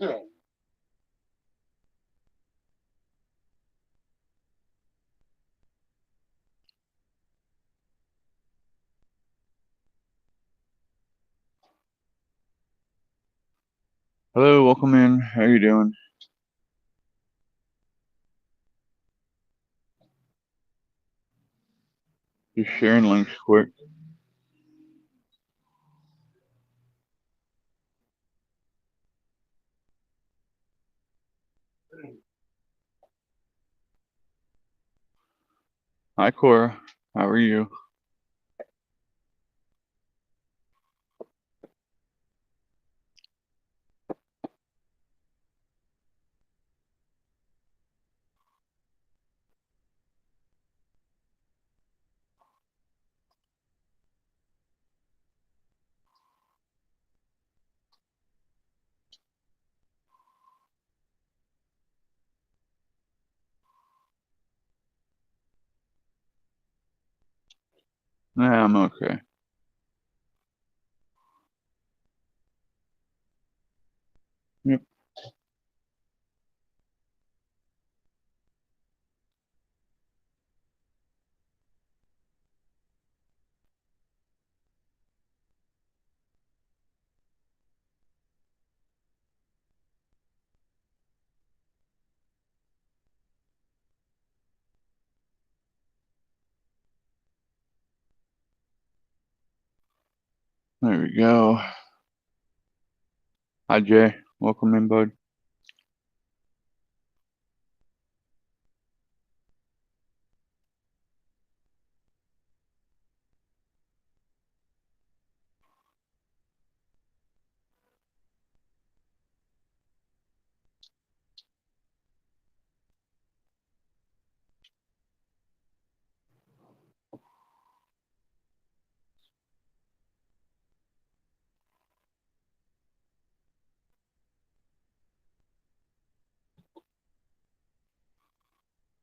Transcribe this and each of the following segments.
Hello, welcome in. How you doing? Just sharing links quick. Hi, Cora. How are you? Nah, I'm okay. Yep. There we go. Hi, Jay. Welcome in, bud.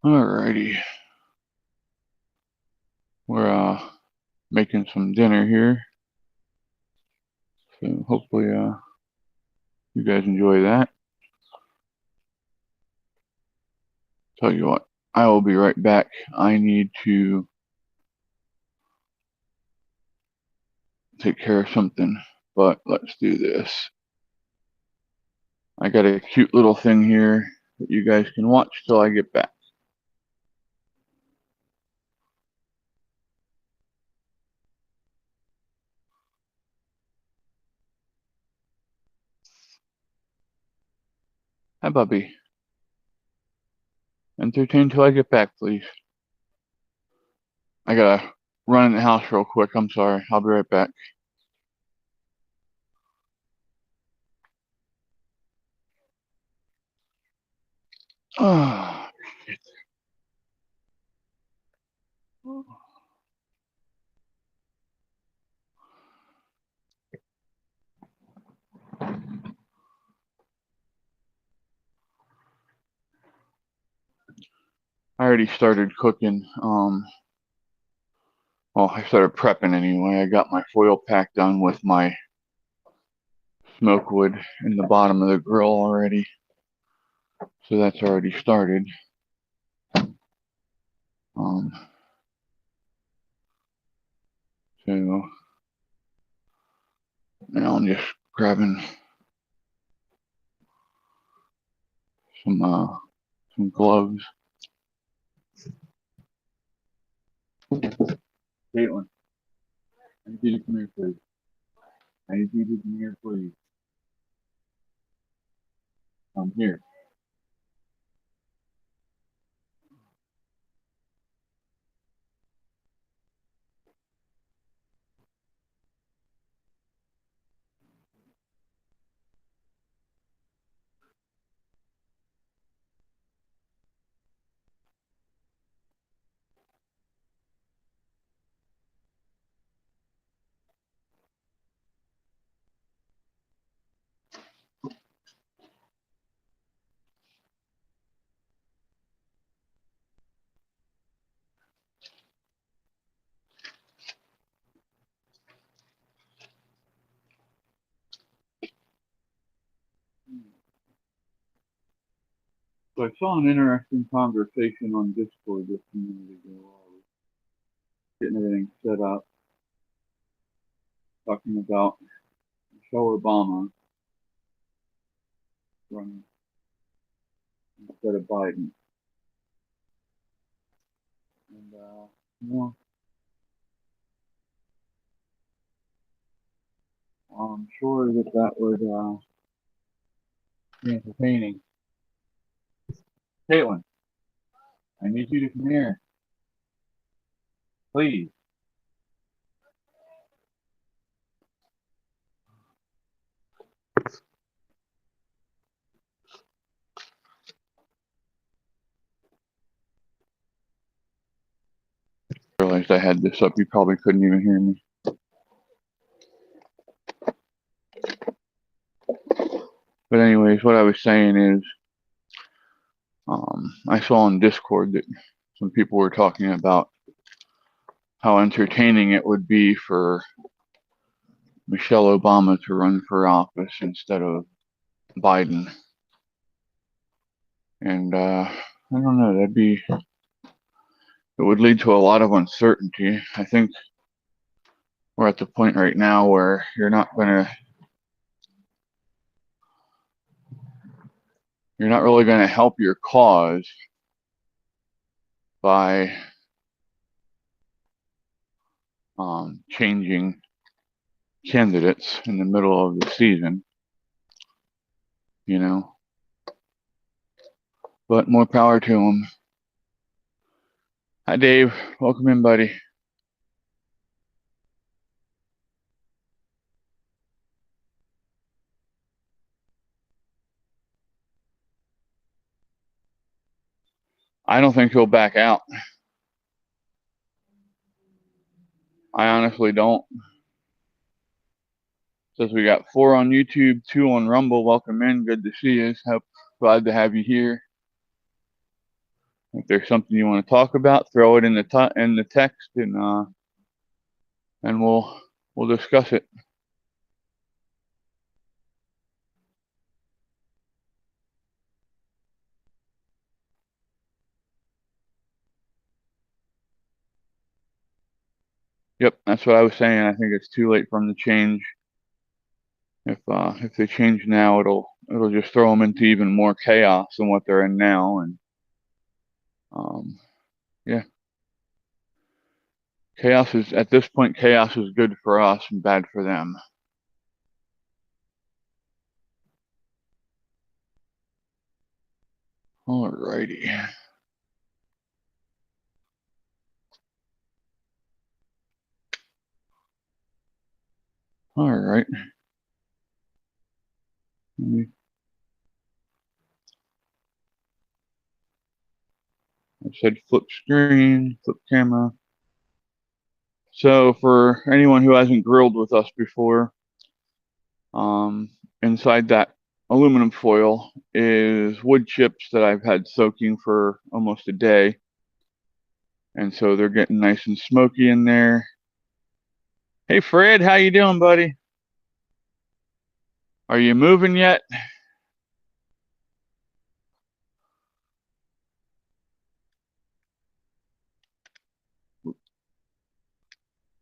Alrighty. We're making some dinner here. So hopefully you guys enjoy that. Tell you what, I will be right back. I need to take care of something, but let's do this. I got a cute little thing here that you guys can watch till I get back. Hi, Bubby. Entertain till I get back, please. I gotta run in the house real quick. I'm sorry. I'll be right back. Oh, shit. I already started cooking. Well, I started prepping anyway. I got my foil pack done with my smoke wood in the bottom of the grill already. So that's already started. Um, so now I'm just grabbing some gloves. Caitlin, I need you to come here, please. I need you to come here, please. I'm here. So I saw an interesting conversation on Discord just a minute ago. I was getting everything set up, talking about Michelle Obama running instead of Biden. And, well, I'm sure that would be entertaining. Caitlin, I need you to come here. Please. I realized I had this up. You probably couldn't even hear me. But anyways, what I was saying is, I saw on Discord that some people were talking about how entertaining it would be for Michelle Obama to run for office instead of Biden. And I don't know, it would lead to a lot of uncertainty. I think we're at the point right now where you're not really gonna help your cause by changing candidates in the middle of the season, you know. But more power to them. Hi, Dave. Welcome in, buddy. I don't think he'll back out. I honestly don't. Says we got 4 on YouTube, 2 on Rumble. Welcome in. Good to see you. Glad to have you here. If there's something you want to talk about, throw it in the text, and we'll discuss it. Yep, that's what I was saying. I think it's too late for them to change. If they change now, it'll just throw them into even more chaos than what they're in now. And yeah, at this point, chaos is good for us and bad for them. Alrighty. All right. I said flip screen, flip camera. So for anyone who hasn't grilled with us before, inside that aluminum foil is wood chips that I've had soaking for almost a day. And so they're getting nice and smoky in there. Hey, Fred, how you doing, buddy? Are you moving yet?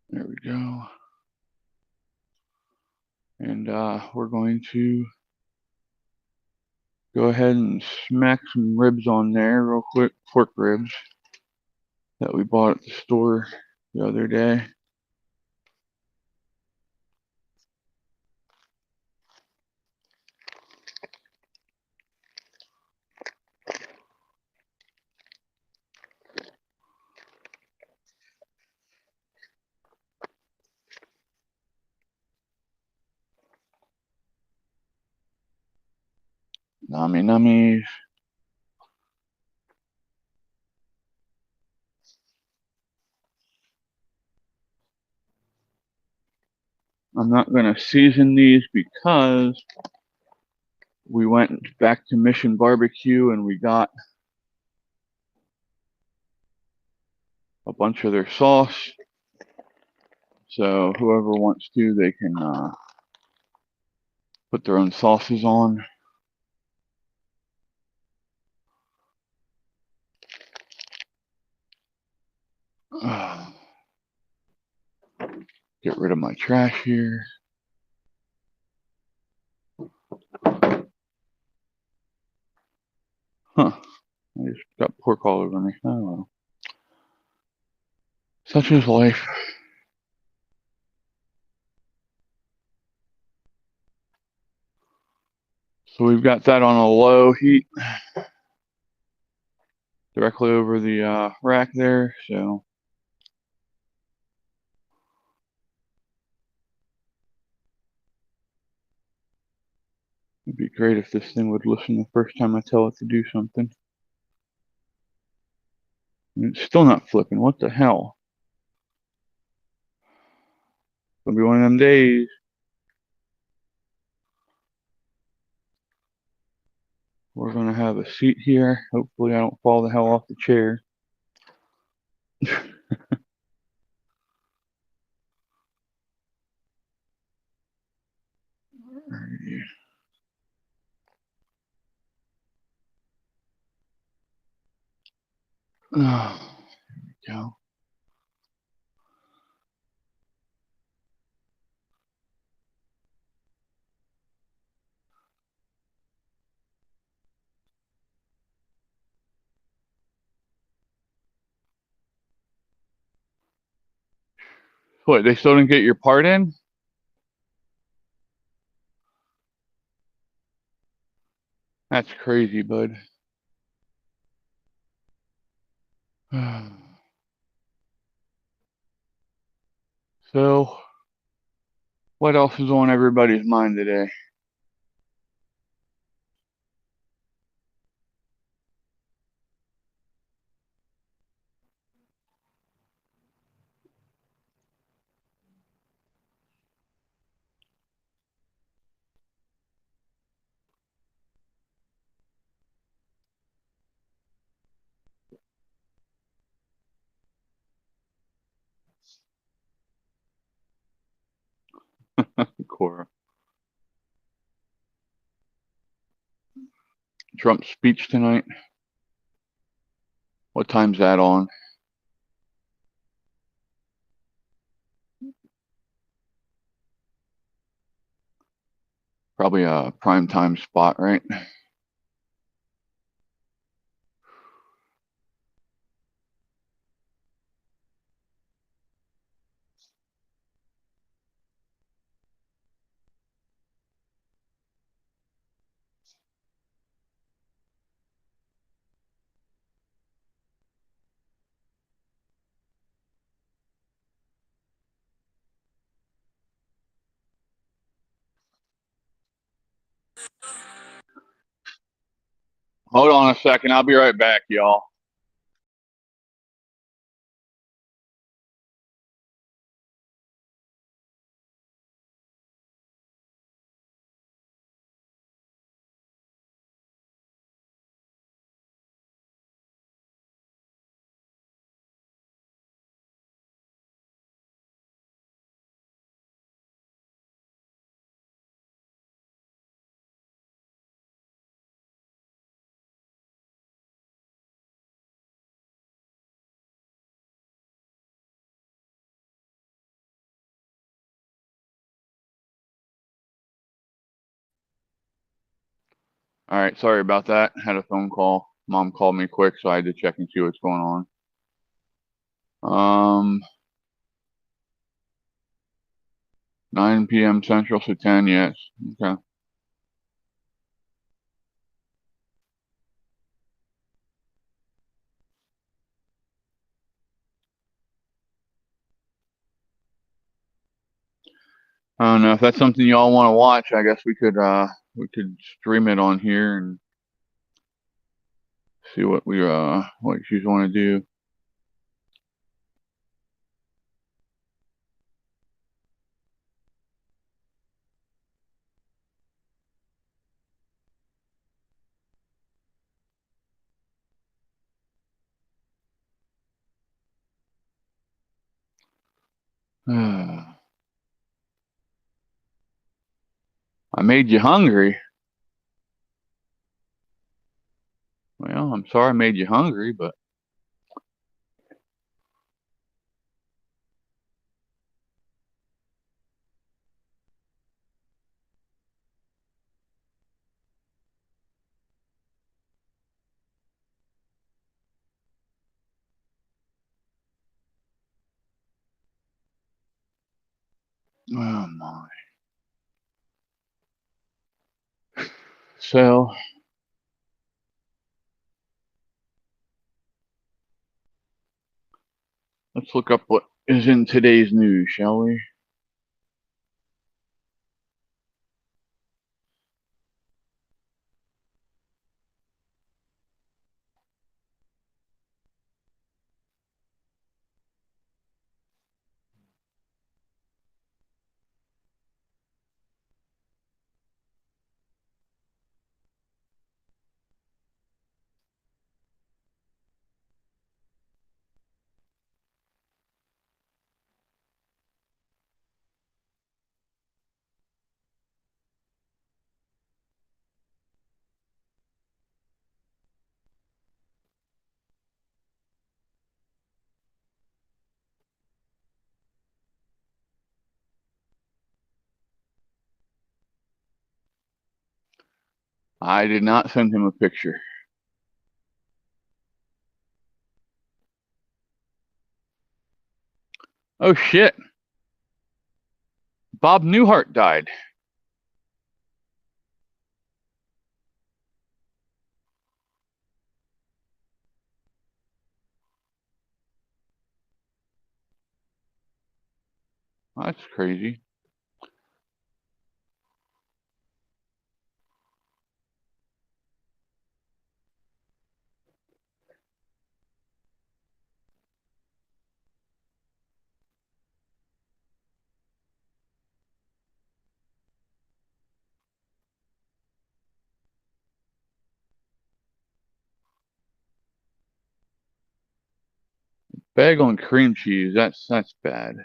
There we go. And we're going to go ahead and smack some ribs on there real quick, pork ribs that we bought at the store the other day. Nummy nummies. I'm not going to season these because we went back to Mission Barbecue and we got a bunch of their sauce. So whoever wants to, they can put their own sauces on. Get rid of my trash here. Huh. I just got pork all over me. Oh well. Such is life. So we've got that on a low heat directly over the rack there. So it'd be great if this thing would listen the first time I tell it to do something. And it's still not flipping. What the hell? Gonna be one of them days. We're gonna have a seat here. Hopefully I don't fall the hell off the chair. Oh, there we go. What, they still didn't get your part in? That's crazy, bud. So, what else is on everybody's mind today? Cora. Trump's speech tonight. What time's that on? Probably a prime time spot, right? Hold on a second. I'll be right back, y'all. All right, sorry about that. Had a phone call. Mom called me quick, so I had to check and see what's going on. 9 p.m. Central, so 10, yes. Okay. I don't know if that's something y'all want to watch. I guess we could stream it on here and see what what you want to do. I made you hungry. Well, I'm sorry I made you hungry, but Oh my. So let's look up what is in today's news, shall we? I did not send him a picture. Oh shit. Bob Newhart died. That's crazy. Bagel and cream cheese. That's bad.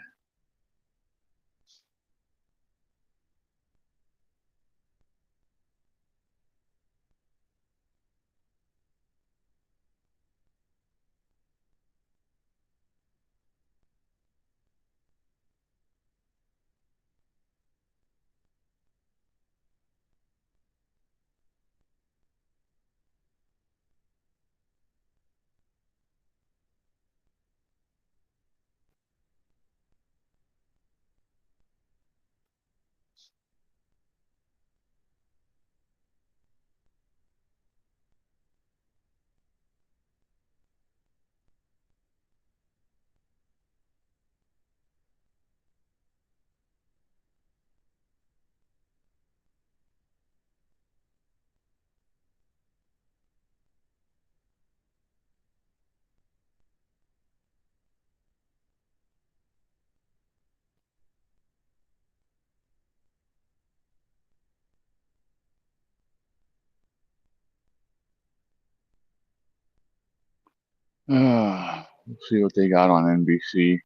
Let's see what they got on NBC.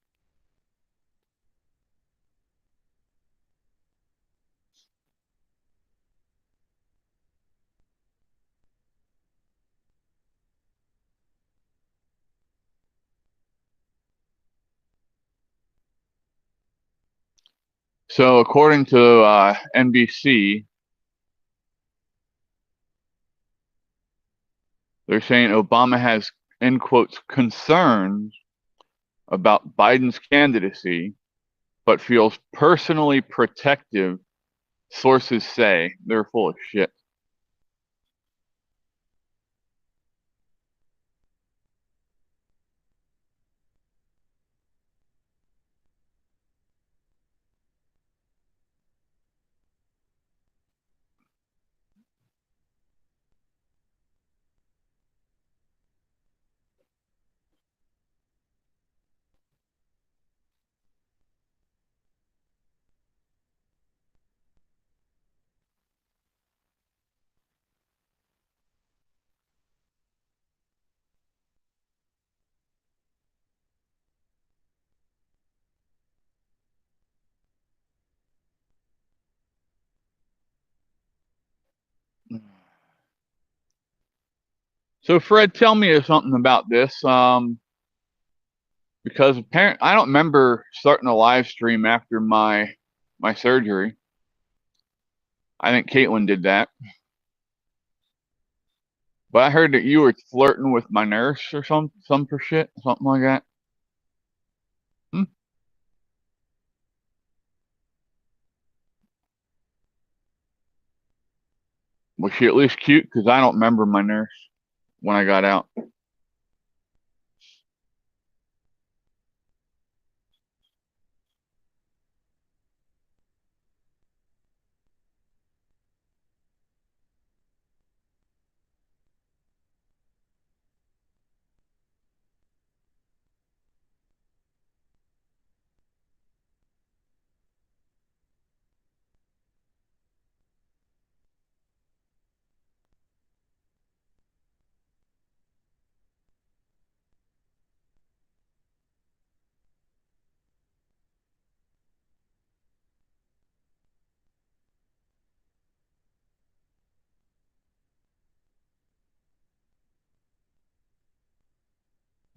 So according to NBC, they're saying Obama has, in quotes, concerns about Biden's candidacy, but feels personally protective. Sources say they're full of shit. So Fred, tell me something about this. Because apparently I don't remember starting a live stream after my surgery. I think Caitlin did that. But I heard that you were flirting with my nurse or some for shit, something like that. Hmm? Was she at least cute? Because I don't remember my nurse when I got out.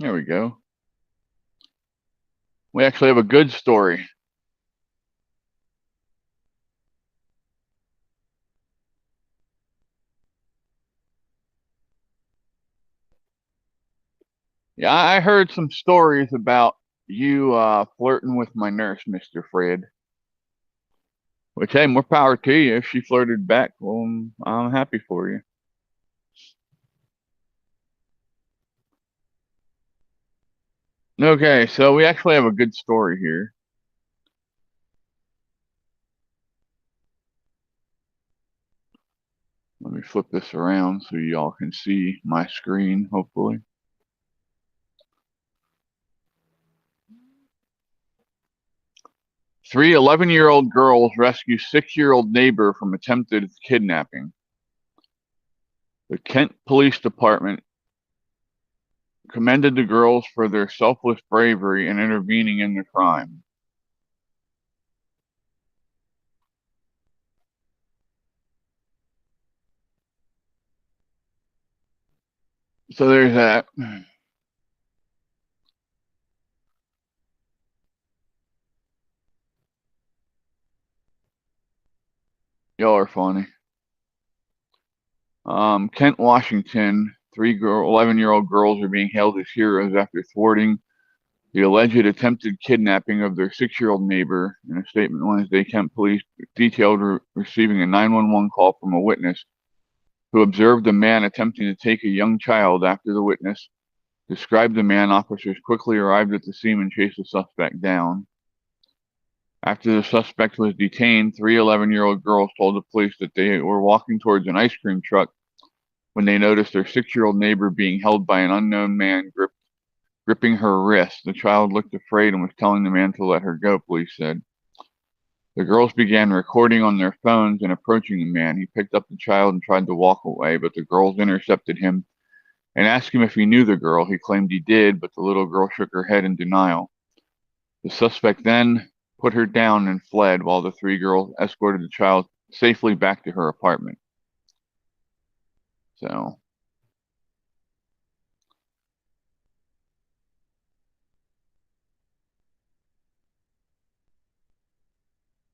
There we go. We actually have a good story. Yeah, I heard some stories about you flirting with my nurse, Mr. Fred. Which, hey, more power to you. If she flirted back, well, I'm happy for you. Okay, so we actually have a good story here. Let me flip this around so y'all can see my screen, hopefully. Three 11-year-old girls rescue 6-year-old neighbor from attempted kidnapping. The Kent Police Department commended the girls for their selfless bravery in intervening in the crime. So there's that. Y'all are funny. Kent, Washington. 11-year-old girls are being hailed as heroes after thwarting the alleged attempted kidnapping of their 6-year-old neighbor. In a statement Wednesday, Kent police detailed receiving a 911 call from a witness who observed a man attempting to take a young child. After the witness described the man, officers quickly arrived at the scene and chased the suspect down. After the suspect was detained, 3 11-year-old girls told the police that they were walking towards an ice cream truck when they noticed their 6-year-old neighbor being held by an unknown man gripping her wrist. The child looked afraid and was telling the man to let her go, police said. The girls began recording on their phones and approaching the man. He picked up the child and tried to walk away, but the girls intercepted him and asked him if he knew the girl. He claimed he did, but the little girl shook her head in denial. The suspect then put her down and fled while the 3 girls escorted the child safely back to her apartment. So,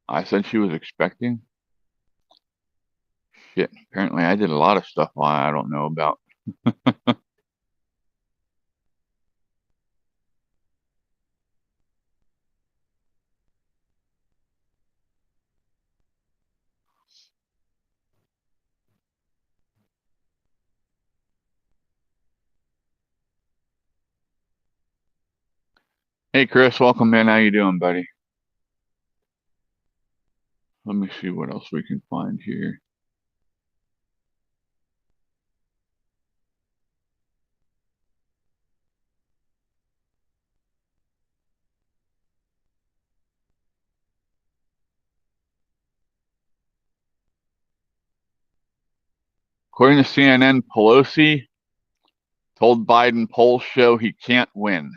I said she was expecting. Shit, apparently I did a lot of stuff I don't know about. Hey Chris, welcome in. How you doing, buddy? Let me see what else we can find here. According to CNN, Pelosi told Biden polls show he can't win.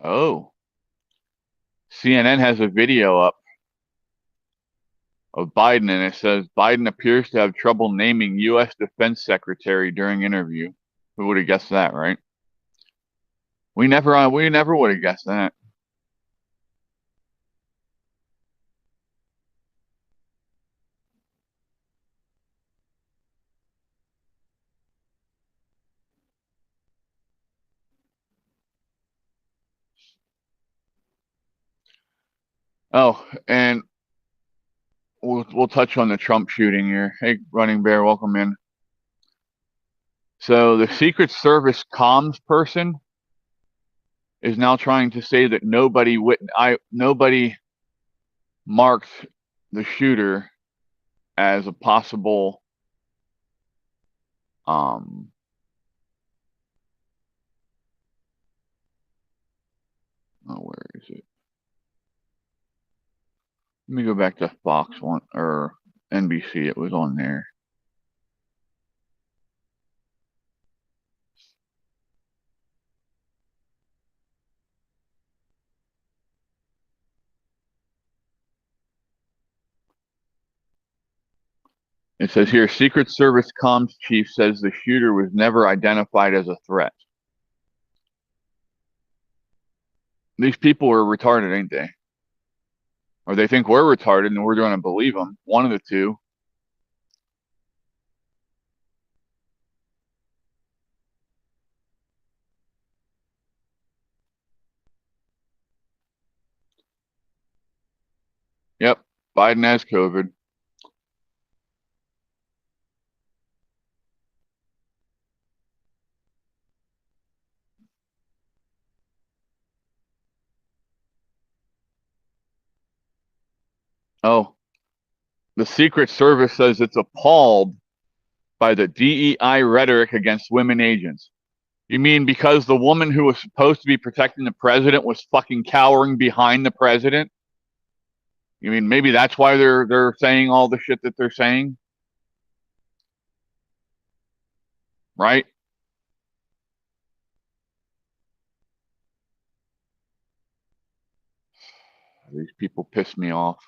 Oh, CNN has a video up of Biden, and it says Biden appears to have trouble naming U.S. Defense Secretary during interview. Who would have guessed that, right? We never would have guessed that. Oh, and we'll touch on the Trump shooting here. Hey, Running Bear, welcome in. So the Secret Service comms person is now trying to say that nobody marked the shooter as a possible where is it? Let me go back to Fox one or NBC. It was on there. It says here, Secret Service comms chief says the shooter was never identified as a threat. These people are retarded, ain't they? Or they think we're retarded and we're going to believe them. One of the two. Yep, Biden has COVID. Oh, the Secret Service says it's appalled by the DEI rhetoric against women agents. You mean because the woman who was supposed to be protecting the president was fucking cowering behind the president? You mean maybe that's why they're saying all the shit that they're saying? Right? These people piss me off.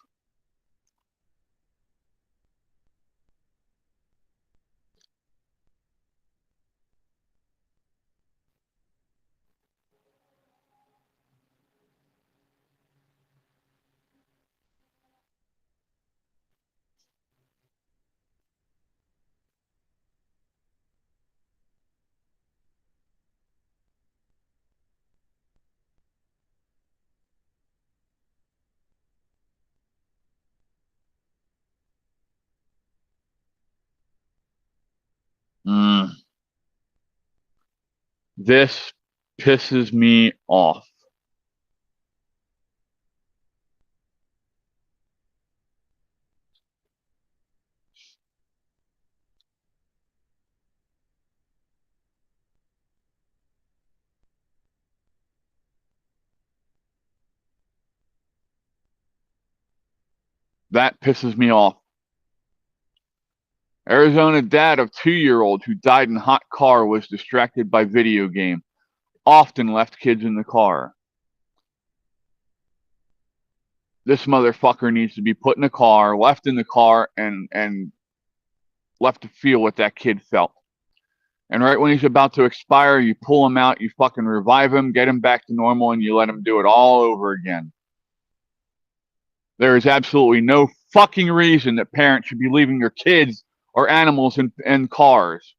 This pisses me off. That pisses me off. Arizona dad of 2-year-old who died in hot car was distracted by video game. Often left kids in the car. This motherfucker needs to be put in a car, left in the car, and left to feel what that kid felt. And right when he's about to expire, you pull him out, you fucking revive him, get him back to normal, and you let him do it all over again. There is absolutely no fucking reason that parents should be leaving their kids or animals in cars.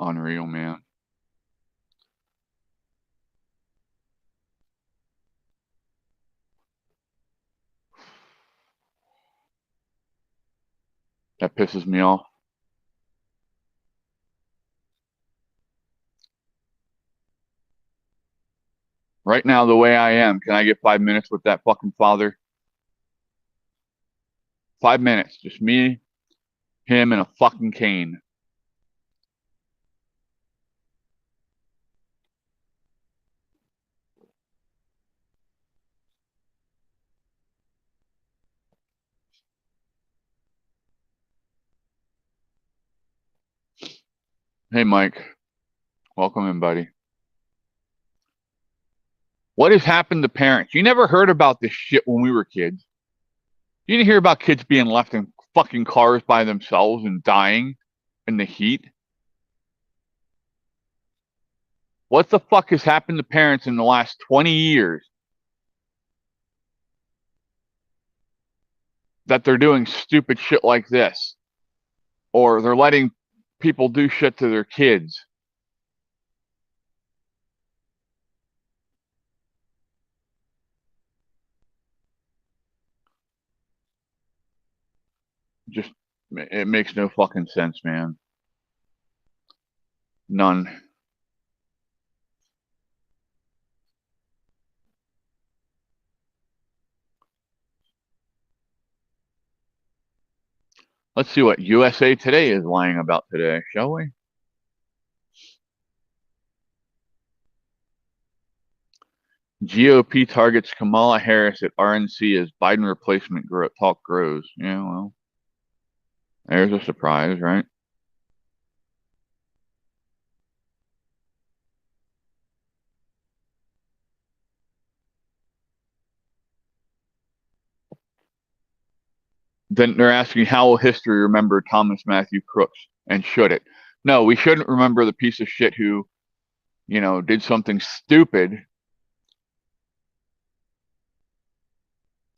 Unreal, man. That pisses me off. Right now, the way I am, can I get 5 minutes with that fucking father? 5 minutes. Just me, him, and a fucking cane. Hey, Mike. Welcome in, buddy. What has happened to parents? You never heard about this shit when we were kids. You didn't hear about kids being left in fucking cars by themselves and dying in the heat. What the fuck has happened to parents in the last 20 years that they're doing stupid shit like this? Or they're letting people do shit to their kids? Just, it makes no fucking sense, man. None. Let's see what USA Today is lying about today, shall we? GOP targets Kamala Harris at RNC as Biden replacement talk grows. Yeah, well, there's a surprise, right? Then they're asking, how will history remember Thomas Matthew Crooks? And should it? No, we shouldn't remember the piece of shit who, did something stupid.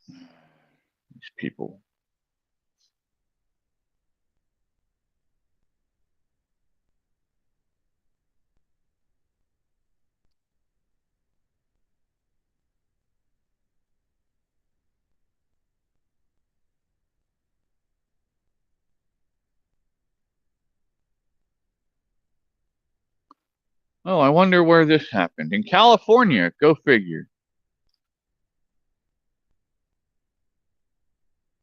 These people. Oh, I wonder where this happened. In California, go figure.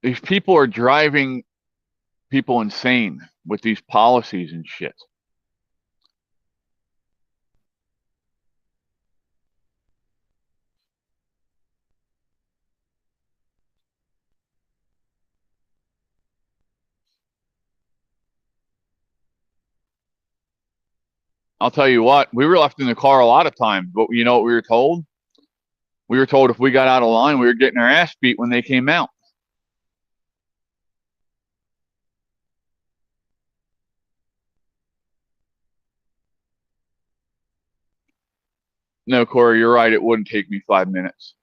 These people are driving people insane with these policies and shit. I'll tell you what, we were left in the car a lot of times, but you know what we were told? We were told if we got out of line, we were getting our ass beat when they came out. No, Corey, you're right. It wouldn't take me 5 minutes.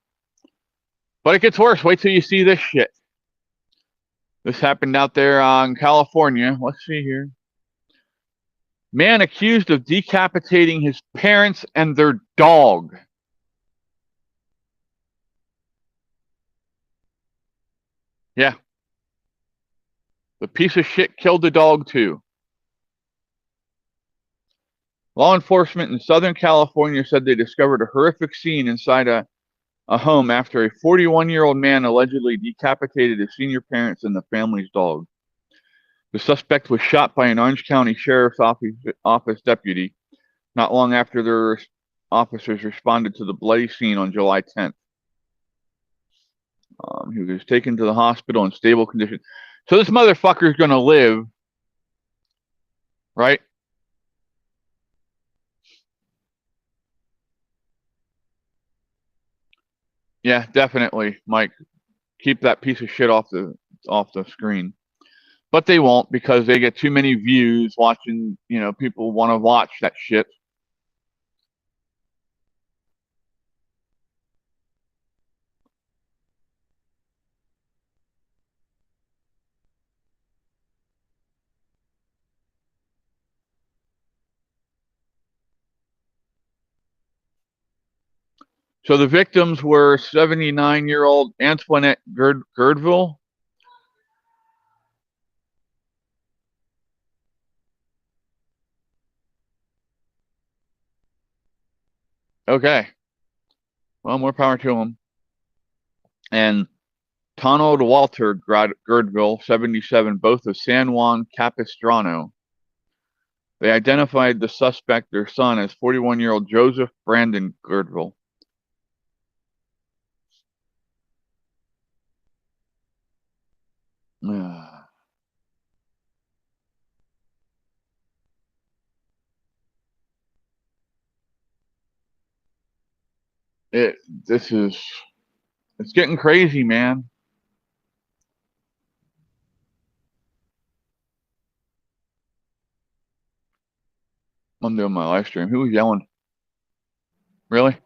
But it gets worse. Wait till you see this shit. This happened out there in California. Let's see here. Man accused of decapitating his parents and their dog. Yeah. The piece of shit killed the dog too. Law enforcement in Southern California said they discovered a horrific scene inside a home after a 41-year-old man allegedly decapitated his senior parents and the family's dog. The suspect was shot by an Orange County Sheriff's Office deputy not long after their officers responded to the bloody scene on July 10th. He was taken to the hospital in stable condition. So this motherfucker is going to live, right? Yeah, definitely, Mike. Keep that piece of shit off the screen. But they won't because they get too many views watching, people want to watch that shit. So the victims were 79-year-old Antoinette Girdville. Okay. Well, more power to them. And Tonald Walter Girdville, 77, both of San Juan Capistrano. They identified the suspect, their son, as 41-year-old Joseph Brandon Girdville. It's getting crazy, man. I'm doing my live stream. Who was yelling? Really?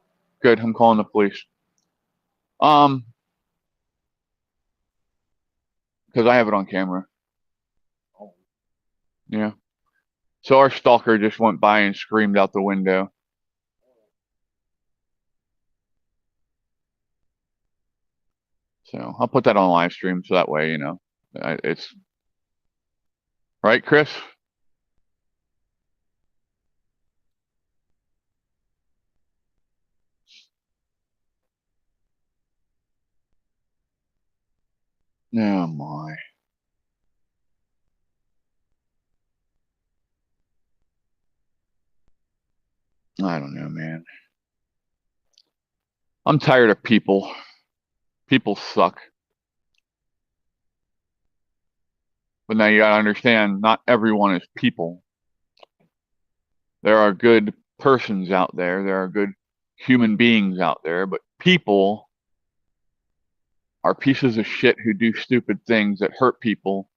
Good. I'm calling the police. Because I have it on camera. Yeah. So our stalker just went by and screamed out the window. So I'll put that on live stream so that way, you know, it's right, Chris? Oh my. I don't know, man. I'm tired of people. People suck. But now you gotta understand, not everyone is people. There are good persons out there. There are good human beings out there, but people are pieces of shit who do stupid things that hurt people.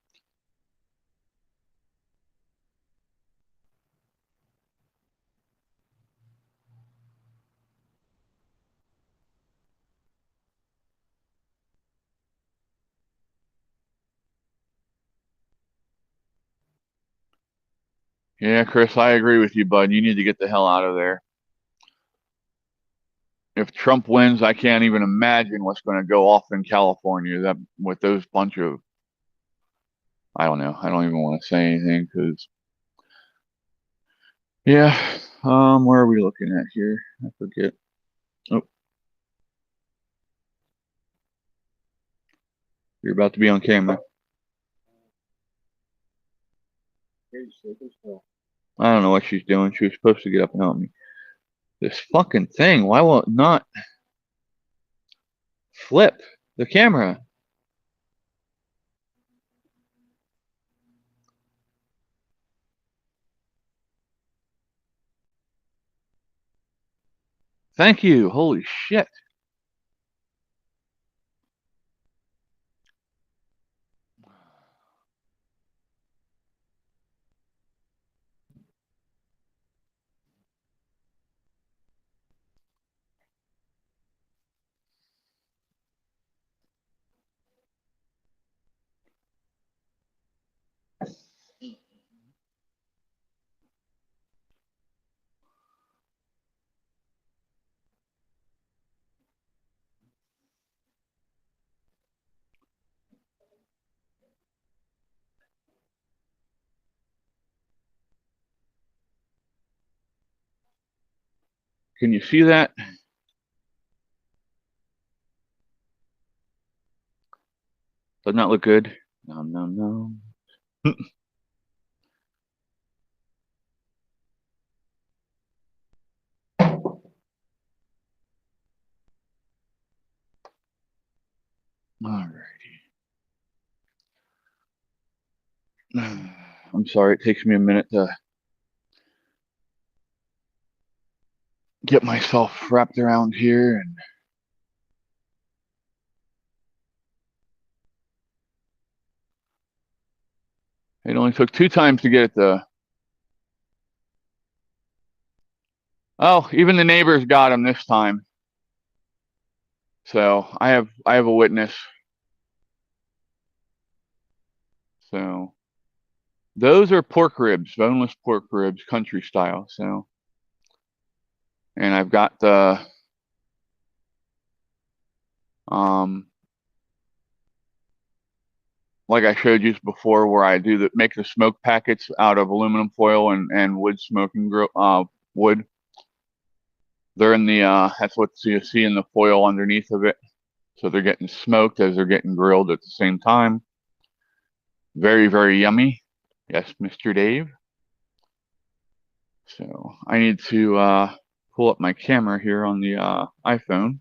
Yeah, Chris, I agree with you, bud. You need to get the hell out of there. If Trump wins, I can't even imagine what's going to go off in California. That with those bunch of, I don't know. I don't even want to say anything because, yeah. Where are we looking at here? I forget. Oh, you're about to be on camera. I don't know what she's doing. She was supposed to get up and help me. This fucking thing. Why will it not flip the camera? Thank you. Holy shit. Can you see that? Does not look good. No, no, no. Alrighty. I'm sorry. It takes me a minute to get myself wrapped around here, and it only took 2 times to get it to. Oh, even the neighbors got him this time. So I have a witness. So those are pork ribs, boneless pork ribs, country style. So, and I've got the like I showed you before, where I do make the smoke packets out of aluminum foil and wood smoking wood. They're in the that's what you see in the foil underneath of it. So they're getting smoked as they're getting grilled at the same time. Very, very yummy. Yes, Mr. Dave. So I need to pull up my camera here on the iPhone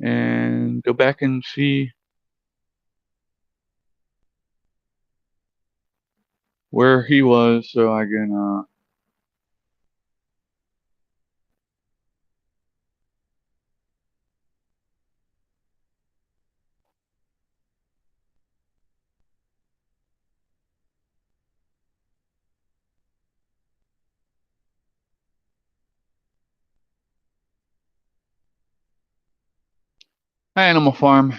and go back and see where he was so I can Animal Farm.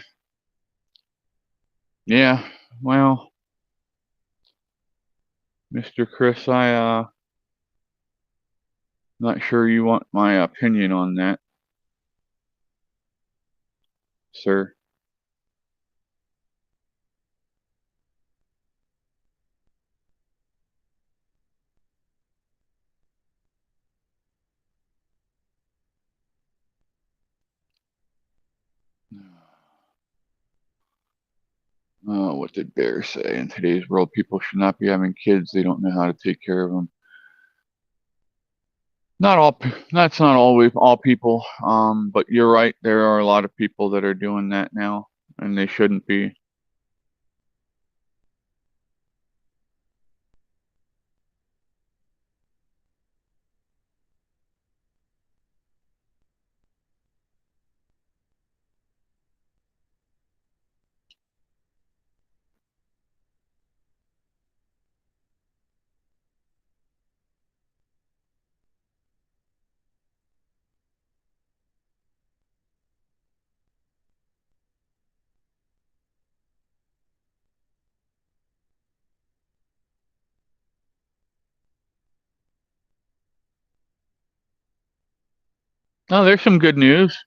Yeah, well, Mr. Chris, not sure you want my opinion on that, sir. What did Bear say? In today's world, people should not be having kids. They don't know how to take care of them. Not all, that's not always all people. But you're right. There are a lot of people that are doing that now, and they shouldn't be. Oh, there's some good news.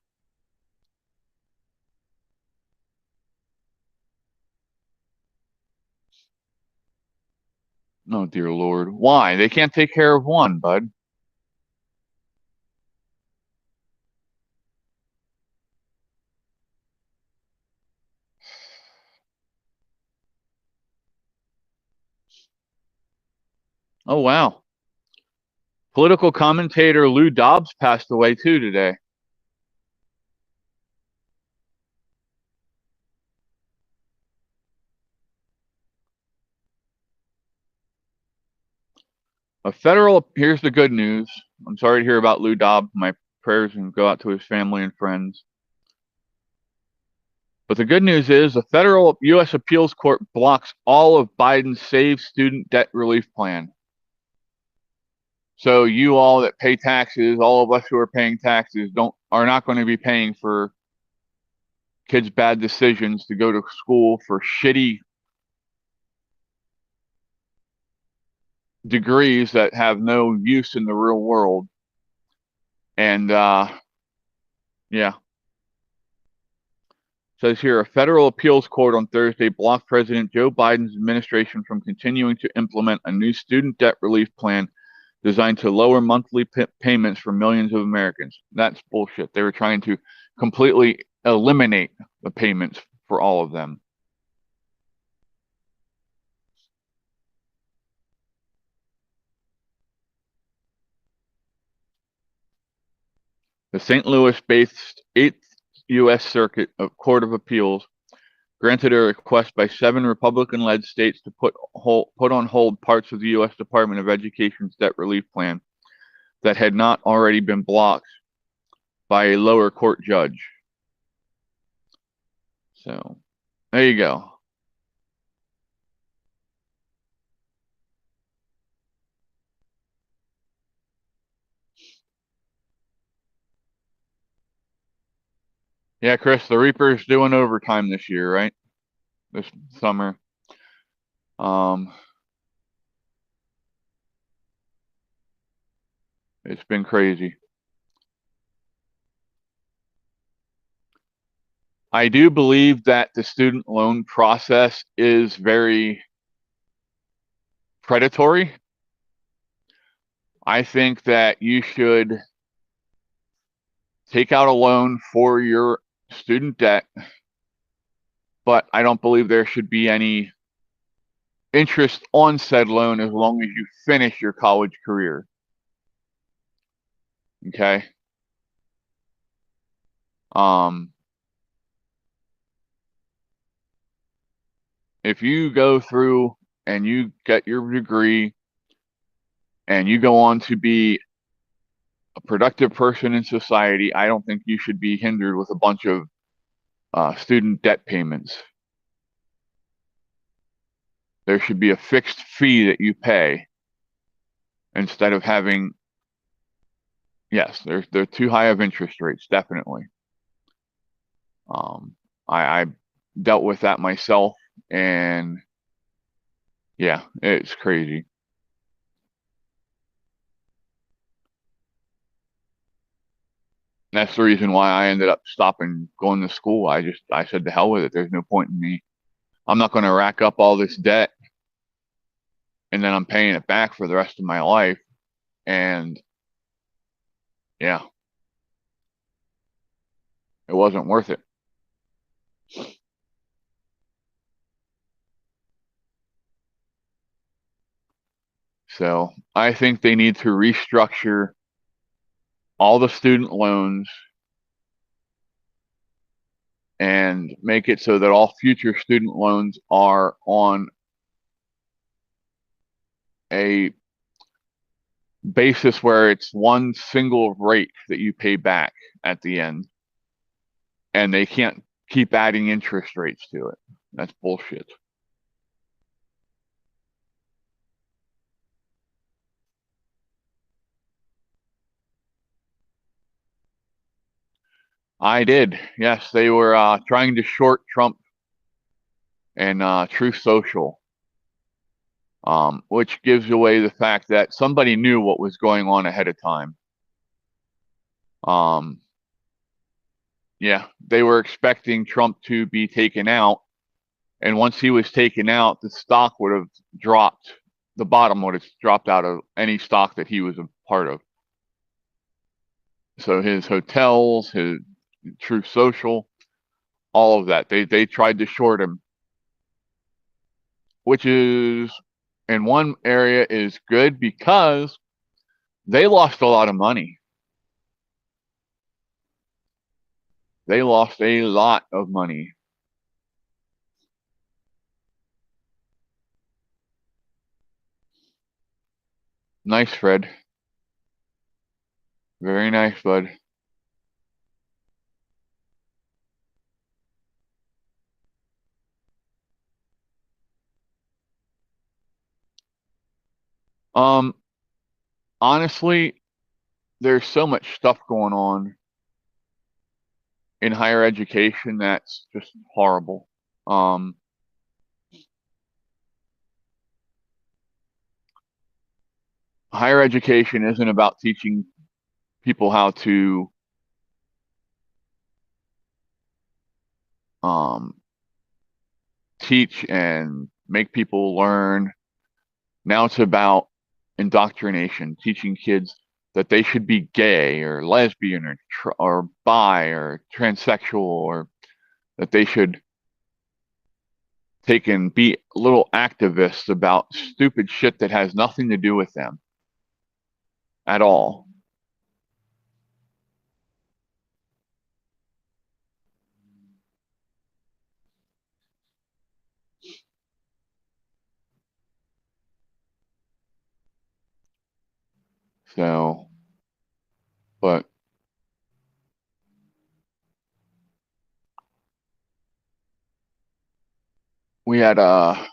Oh, dear Lord. Why? They can't take care of one, bud. Oh, wow. Political commentator Lou Dobbs passed away too today. Here's the good news. I'm sorry to hear about Lou Dobbs. My prayers and go out to his family and friends. But the good news is a federal U.S. appeals court blocks all of Biden's Save Student Debt Relief Plan. So you all that pay taxes, all of us who are paying taxes, are not going to be paying for kids' bad decisions to go to school for shitty degrees that have no use in the real world. And yeah. Says here, a federal appeals court on Thursday blocked President Joe Biden's administration from continuing to implement a new student debt relief plan designed to lower monthly payments for millions of Americans. That's bullshit. They were trying to completely eliminate the payments for all of them. The St. Louis-based 8th U.S. Circuit Court of Appeals granted a request by 7 Republican-led states to put on hold parts of the U.S. Department of Education's debt relief plan that had not already been blocked by a lower court judge. So, there you go. Yeah, Chris, the Reaper's doing overtime this year, right? This summer. It's been crazy. I do believe that the student loan process is very predatory. I think that you should take out a loan for your student debt, but I don't believe there should be any interest on said loan as long as you finish your college career. Okay. If you go through and you get your degree and you go on to be a productive person in society, I don't think you should be hindered with a bunch of student debt payments. There should be a fixed fee that you pay instead of having, yes, they're too high of interest rates, definitely. I dealt with that myself, and yeah, it's crazy. That's the reason why I ended up stopping going to school. I said, to hell with it. There's no point in me. I'm not going to rack up all this debt and then I'm paying it back for the rest of my life. And yeah, it wasn't worth it. So I think they need to restructure all the student loans and make it so that all future student loans are on a basis where it's one single rate that you pay back at the end, and they can't keep adding interest rates to it. That's bullshit. I did. Yes, they were trying to short Trump and Truth Social, which gives away the fact that somebody knew what was going on ahead of time. Um, yeah, they were expecting Trump to be taken out, and once he was taken out, the stock would have dropped. The bottom would have dropped out of any stock that he was a part of. So his hotels, his Truth Social, all of that, they tried to short him, which is in one area is good because they lost a lot of money. They lost a lot of money. Nice, Fred. Very nice, bud. Um, honestly, there's so much stuff going on in higher education that's just horrible. Um, higher education isn't about teaching people how to um, teach and make people learn. Now it's about indoctrination, teaching kids that they should be gay or lesbian or bi or transsexual, or that they should take and be little activists about stupid shit that has nothing to do with them at all. So, but we had a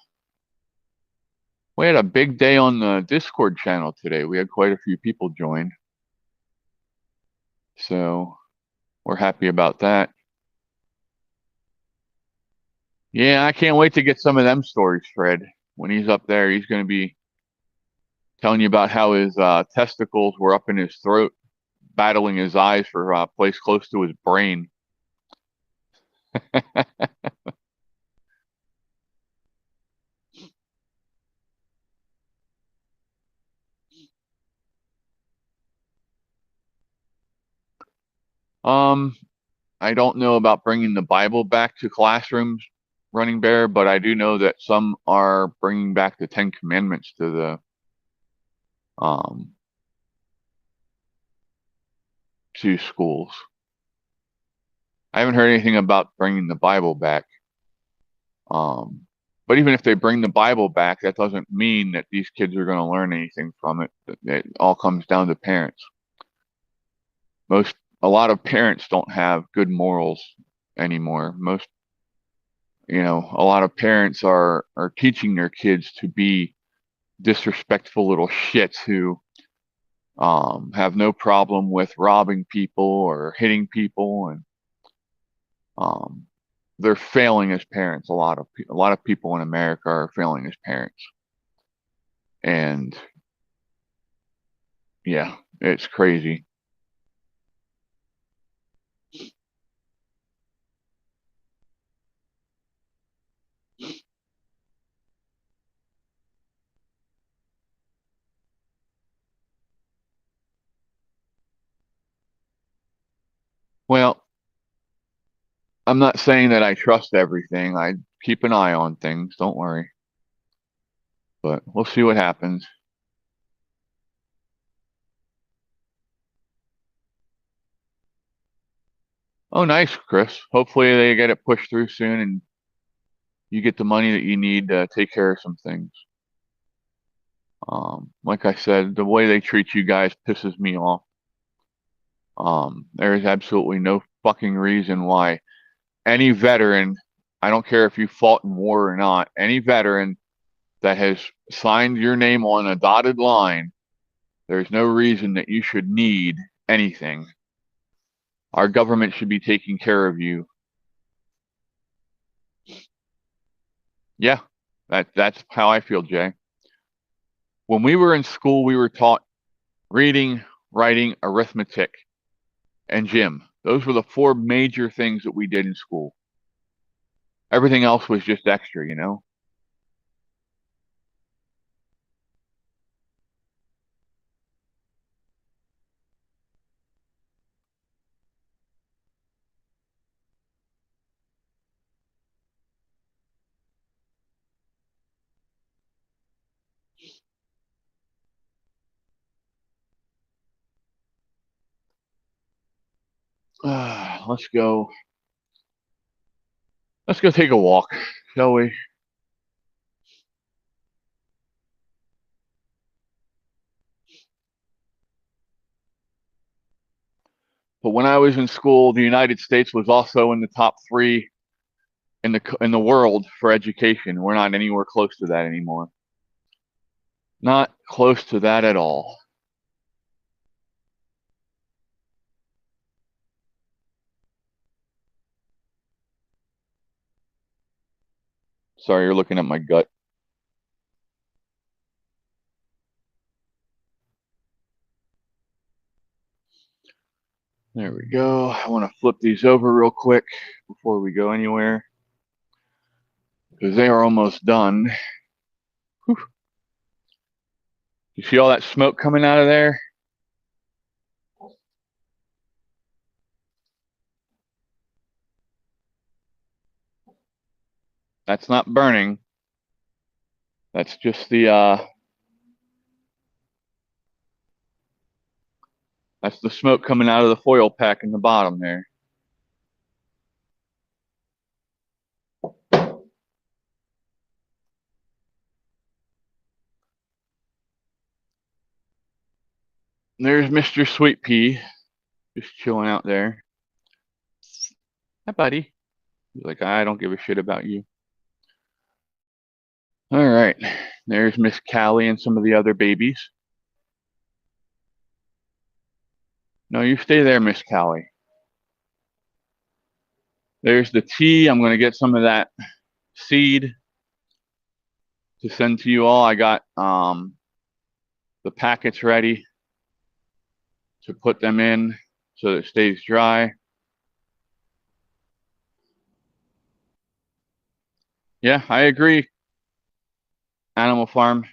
we had a big day on the Discord channel today. We had quite a few people join. So, we're happy about that. Yeah, I can't wait to get some of them stories, Fred. When he's up there, he's going to be telling you about how his testicles were up in his throat, battling his eyes for a place close to his brain. um, I don't know about bringing the Bible back to classrooms, Running Bear, but I do know that some are bringing back the Ten Commandments to the um to schools. I haven't heard anything about bringing the Bible back. Um, but even if they bring the Bible back, that doesn't mean that these kids are going to learn anything from it. It all comes down to parents. A lot of parents don't have good morals anymore. A lot of parents are teaching their kids to be disrespectful little shits who have no problem with robbing people or hitting people, and They're failing as parents. A lot of people in America are failing as parents, and yeah, it's crazy. Well, I'm not saying that I trust everything. I keep an eye on things. Don't worry, but we'll see what happens. Oh, nice, Chris. Hopefully they get it pushed through soon and you get the money that you need to take care of some things. Like I said, the way they treat you guys pisses me off. There is absolutely no fucking reason why any veteran, I don't care if you fought in war or not, any veteran that has signed your name on a dotted line, there's no reason that you should need anything. Our government should be taking care of you. Yeah, that's how I feel, Jay. When we were in school, we were taught reading, writing, arithmetic, and gym. Those were the four major things that we did in school. Everything else was just extra, you know? Let's go. Let's go take a walk, shall we? But when I was in school, the United States was also in the top three in the world for education. We're not anywhere close to that anymore. Not close to that at all. Sorry, you're looking at my gut. There we go. I want to flip these over real quick before we go anywhere because they are almost done. Whew. You see all that smoke coming out of there? That's not burning. That's just that's the smoke coming out of the foil pack in the bottom there. There's Mr. Sweet Pea just chilling out there. Hi, buddy. He's like, I don't give a shit about you. All right. There's Miss Callie and some of the other babies. No, you stay there, Miss Callie. There's the tea. I'm going to get some of that seed to send to you all. I got the packets ready to put them in so that it stays dry. Yeah, I agree. Animal Farm.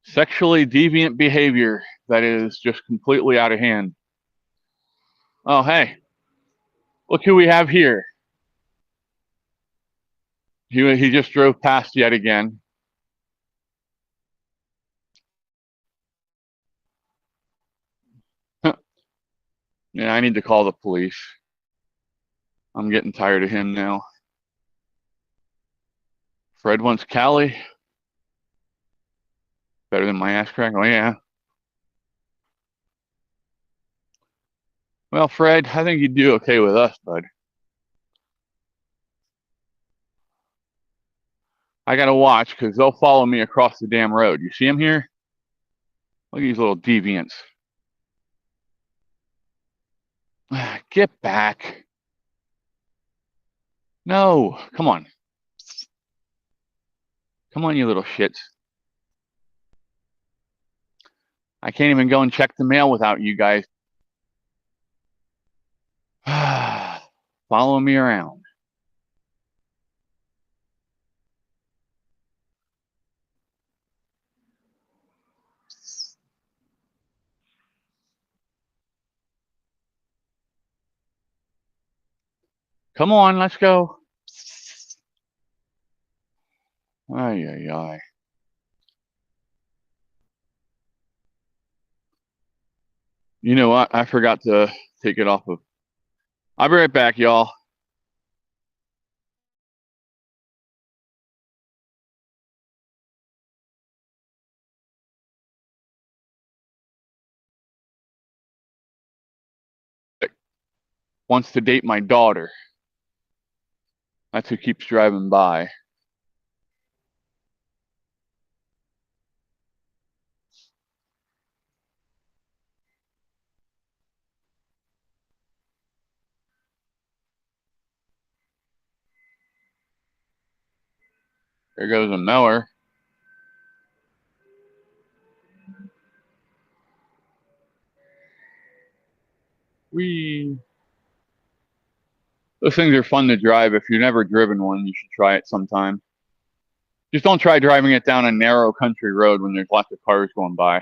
Sexually deviant behavior that is just completely out of hand. Oh, hey, look who we have here. He just drove past yet again. Yeah, I need to call the police. I'm getting tired of him now. Fred wants Callie. Better than my ass crack? Oh, yeah. Well, Fred, I think you'd do okay with us, bud. I gotta watch because they'll follow me across the damn road. You see him here? Look at these little deviants. Get back. No, come on. Come on, you little shits. I can't even go and check the mail without you guys following me around. Come on, let's go. Ay, ay, ay. You know what? I forgot to take it off of. I'll be right back, y'all. Wants to date my daughter. That's who keeps driving by. There goes a mower. Whee! Those things are fun to drive. If you've never driven one, you should try it sometime. Just don't try driving it down a narrow country road when there's lots of cars going by.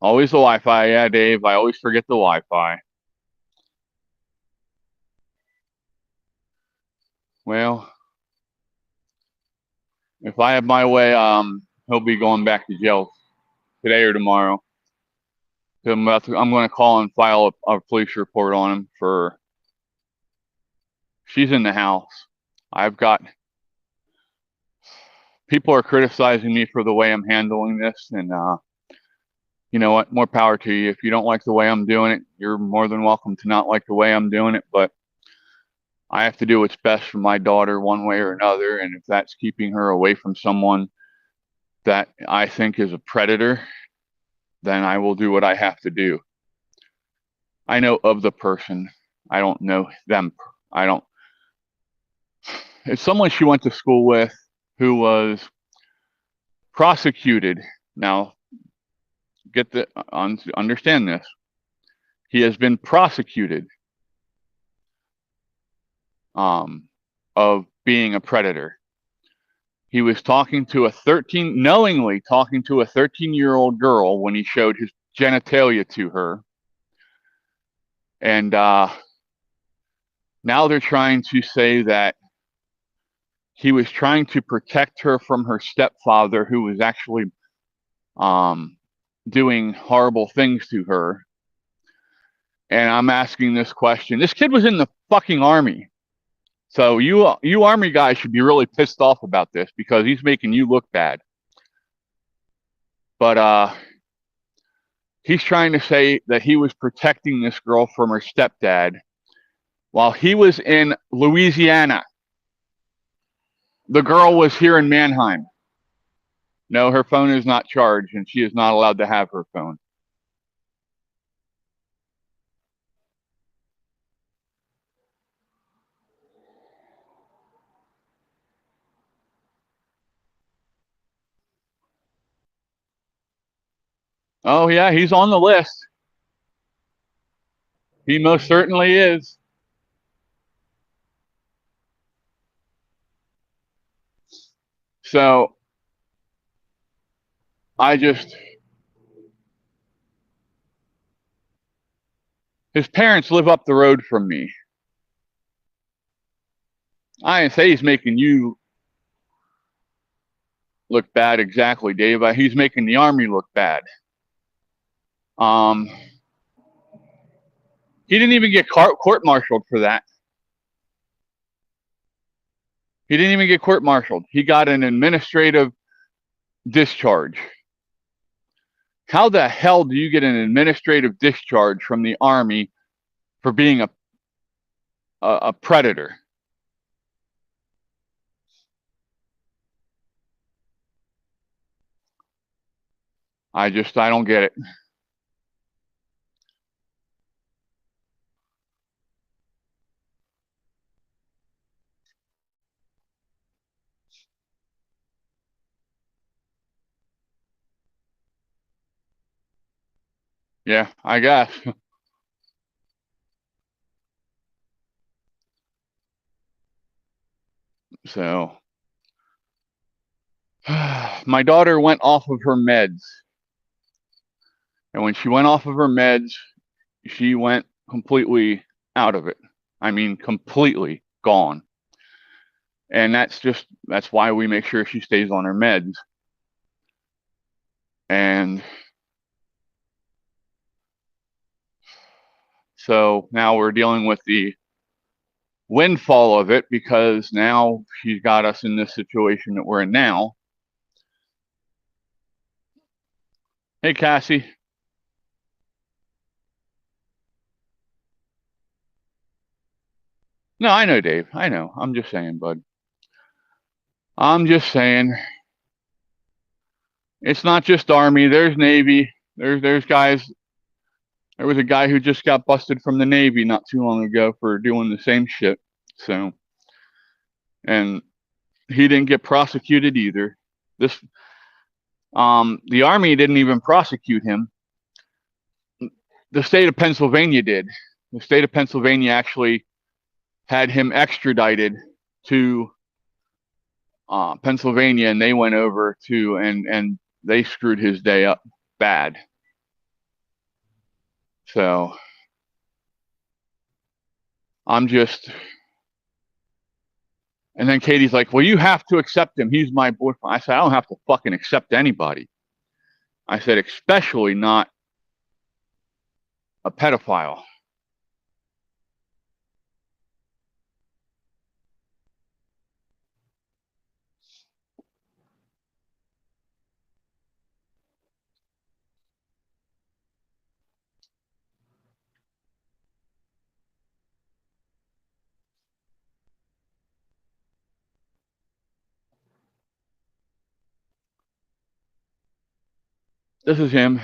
Always the Wi-Fi. Yeah, Dave, I always forget the Wi-Fi. Well, if I have my way, he'll be going back to jail today or tomorrow. I'm going to call and file a police report on him for. She's in the house. I've got people are criticizing me for the way I'm handling this, and you know what? More power to you. If you don't like the way I'm doing it, you're more than welcome to not like the way I'm doing it. But I have to do what's best for my daughter one way or another, and if that's keeping her away from someone that I think is a predator, then I will do what I have to do. I know of the person. I don't know them. I don't. It's someone she went to school with who was prosecuted. Now, understand this. He has been prosecuted of being a predator. He was knowingly talking to a 13-year-old girl when he showed his genitalia to her. And now they're trying to say that he was trying to protect her from her stepfather, who was actually doing horrible things to her. And I'm asking this question. This kid was in the fucking army. So you army guys should be really pissed off about this because he's making you look bad. But he's trying to say that he was protecting this girl from her stepdad while he was in Louisiana. The girl was here in Mannheim. No, her phone is not charged, and she is not allowed to have her phone. Oh, yeah, he's on the list. He most certainly is. So his parents live up the road from me. I didn't say he's making you look bad exactly, Dave. He's making the army look bad. He didn't even get court-martialed for that. He didn't even get court-martialed. He got an administrative discharge. How the hell do you get an administrative discharge from the army for being a predator? I don't get it. Yeah, I guess. So, my daughter went off of her meds. And when she went off of her meds, she went completely out of it. I mean, completely gone. And that's why we make sure she stays on her meds. And so now we're dealing with the windfall of it because now she's got us in this situation that we're in now. Hey, Cassie. No, I know, Dave. I know. I'm just saying, bud. I'm just saying. It's not just Army. There's Navy. There's guys. There was a guy who just got busted from the Navy not too long ago for doing the same shit. So, and he didn't get prosecuted either. This, the Army didn't even prosecute him. The state of Pennsylvania did. The state of Pennsylvania actually had him extradited to Pennsylvania, and they went over to and they screwed his day up bad. So I'm just, and then Katie's like, "Well, you have to accept him. He's my boyfriend." I said, "I don't have to fucking accept anybody." I said, "Especially not a pedophile." This is him.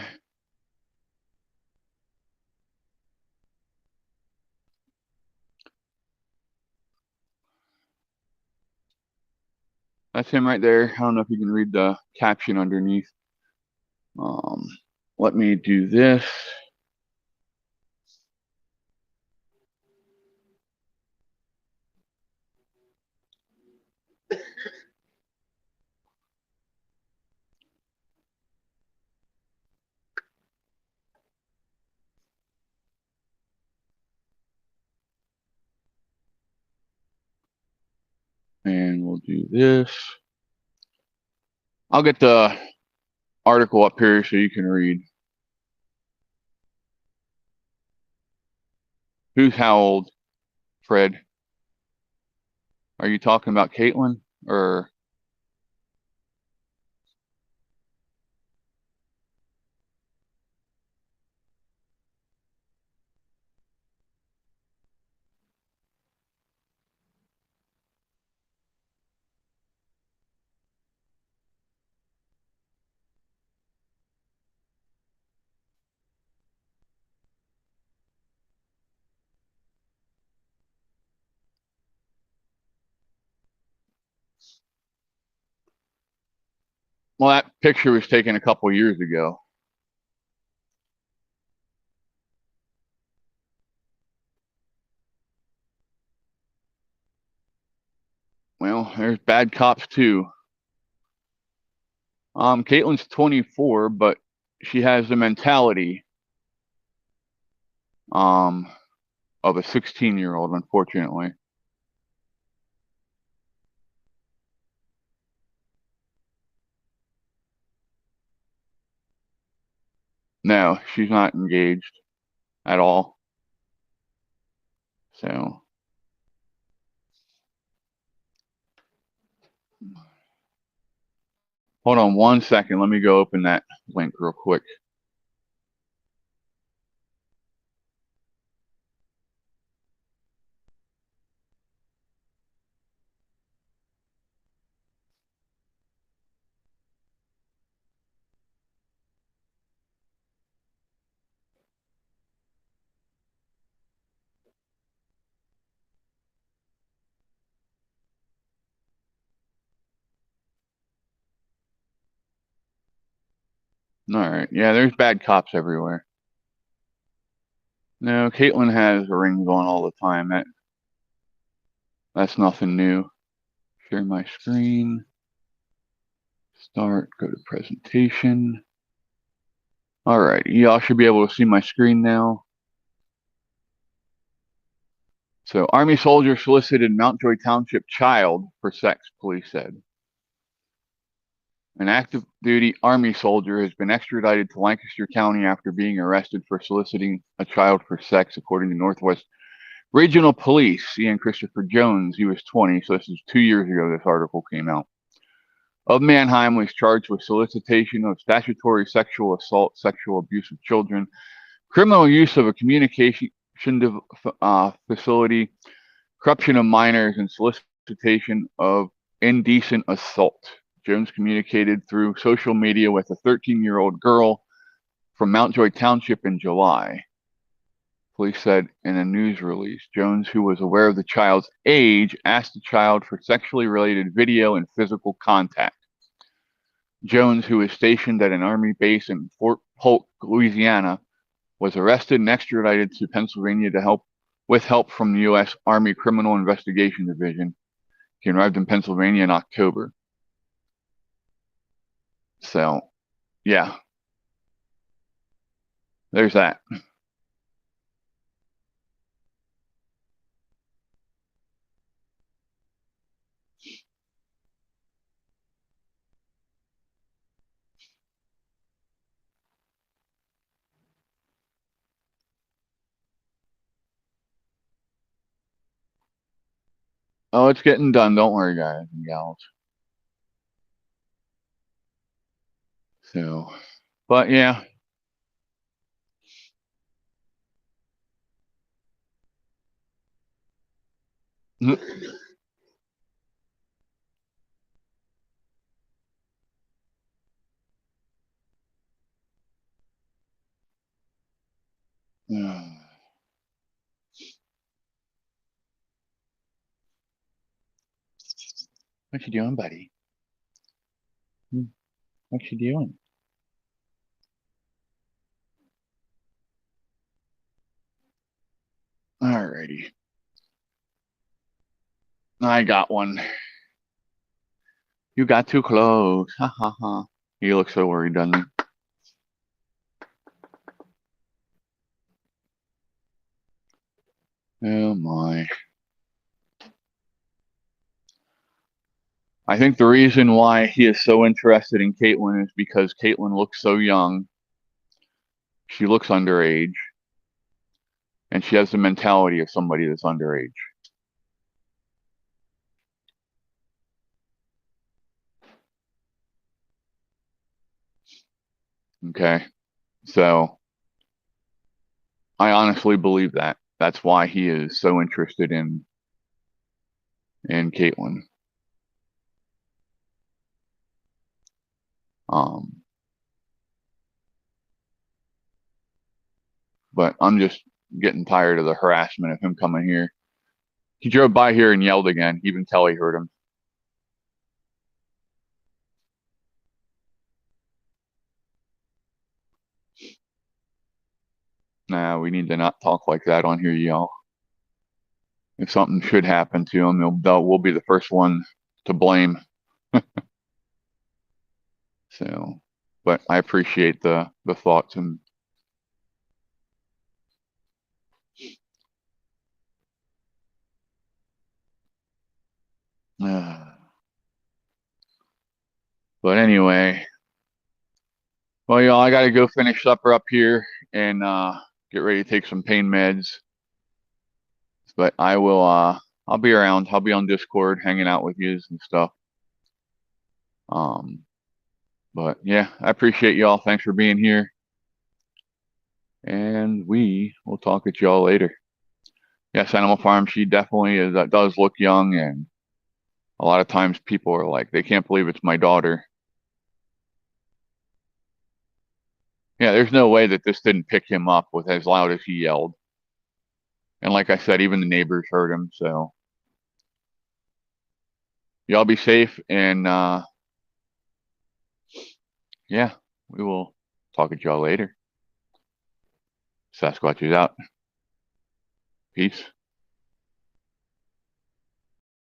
That's him right there. I don't know if you can read the caption underneath. Um, Let me do this. And we'll do this. I'll get the article up here so you can read. Who's how old, Fred? Are you talking about Caitlin or? Well, that picture was taken a couple years ago. Well, there's bad cops too. Caitlin's 24, but she has the mentality um of a 16-year-old, unfortunately. No, she's not engaged at all. So, hold on 1 second. Let me go open that link real quick. All right. Yeah, there's bad cops everywhere. No, Caitlin has rings on all the time. That's nothing new. Share my screen. Start, go to presentation. All right, y'all should be able to see my screen now. So, Army soldier solicited Mountjoy Township child for sex, police said. An active duty Army soldier has been extradited to Lancaster County after being arrested for soliciting a child for sex, according to Northwest Regional Police. Ian Christopher Jones, he was 20, so this is 2 years ago this article came out, of Manheim, was charged with solicitation of statutory sexual assault, sexual abuse of children, criminal use of a communication facility, corruption of minors, and solicitation of indecent assault. Jones communicated through social media with a 13-year-old girl from Mountjoy Township in July. Police said in a news release. Jones, who was aware of the child's age, asked the child for sexually related video and physical contact. Jones, who is stationed at an Army base in Fort Polk, Louisiana, was arrested and extradited to Pennsylvania with help from the U.S. Army Criminal Investigation Division. He arrived in Pennsylvania in October. So, yeah. There's that. Oh, it's getting done. Don't worry, guys and gals. So, but yeah. What you doing, buddy? What you doing? Alrighty. I got one. You got too close. Ha ha ha. He looks so worried, doesn't he? Oh my. I think the reason why he is so interested in Caitlin is because Caitlin looks so young. She looks underage. And she has the mentality of somebody that's underage. Okay. So I honestly believe that. That's why he is so interested in Caitlin. But I'm just getting tired of the harassment of him coming here. He drove by here and yelled again. Even Kelly heard him. Nah, we need to not talk like that on here, y'all. If something should happen to him, we'll be the first one to blame. So, but I appreciate the thoughts and but anyway, well, y'all, I gotta go finish supper up here and get ready to take some pain meds. But I will I'll be around. I'll be on Discord hanging out with you and stuff. But yeah, I appreciate y'all. Thanks for being here. And we will talk at y'all later. Yes, Animal Farm, she definitely is, does look young, and a lot of times people are like, they can't believe it's my daughter. Yeah, there's no way that this didn't pick him up with as loud as he yelled. And like I said, even the neighbors heard him, so y'all be safe, and yeah, we will talk at y'all later. Sasquatch is out. Peace.